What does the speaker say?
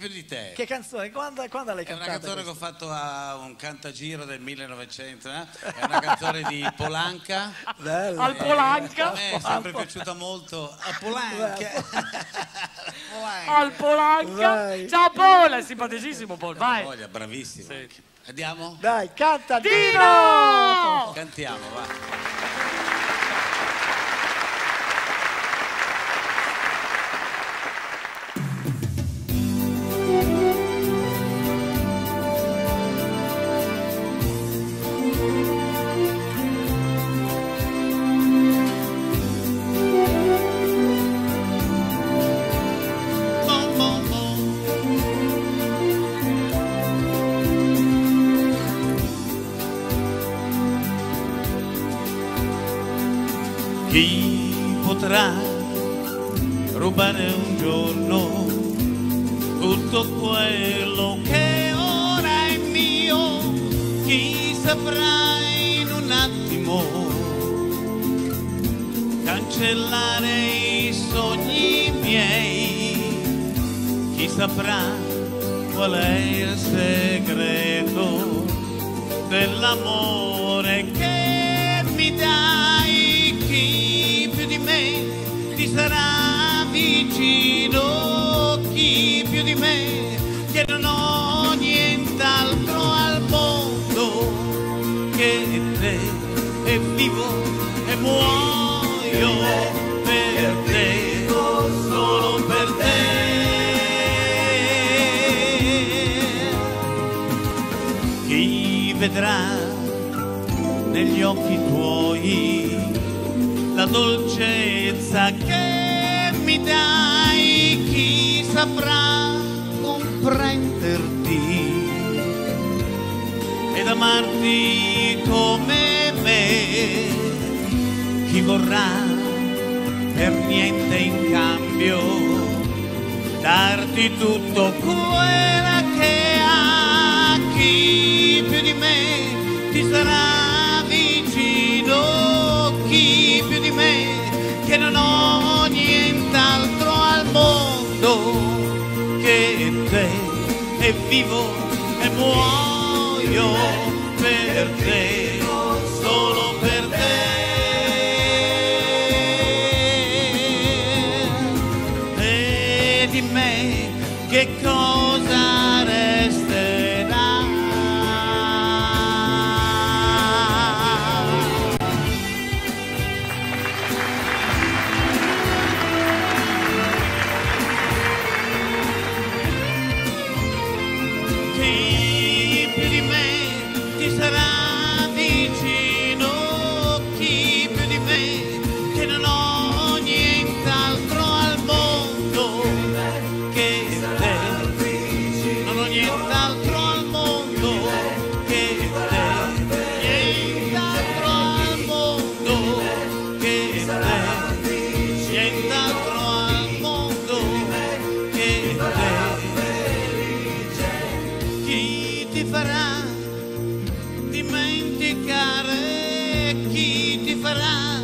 Più di te. Che canzone? Quando l'hai cantata? È una canzone che ho fatto a un cantagiro del 1900, È una canzone di Polanca. Bella. Al Polanca. A me è sempre piaciuta molto. A Polanca. Al Polanca. Vai. Ciao Paul, è simpaticissimo Paul, vai. Voglia, bravissimo. Sì. Andiamo? Dai, canta Dino! Cantiamo, va. Chi potrà rubare un giorno tutto quello che ora è mio? Chi saprà in un attimo cancellare i sogni miei? Chi saprà qual è il segreto dell'amore che mi dai? Chi più di me ti sarà vicino? Chi più di me, che non ho nient'altro al mondo che te, e vivo e muoio per te, solo per te. Chi vedrà negli occhi tuoi la dolcezza che mi dai? Chi saprà comprenderti ed amarti come me? Chi vorrà per niente in cambio darti tutto quella che ha? Chi più di me ti sarà vicino? Chi più di me, che non ho nient'altro al mondo che te, e vivo e muoio per te, solo per te. E di me che cosa resterà? Chi più di me ti sarà vicino? Chi più di me, che non ho nient'altro al mondo che te, non ho nient'altro al mondo che te, nient'altro al mondo che te, nient'altro al mondo che te. Chi ti farà dimenticare? Chi ti farà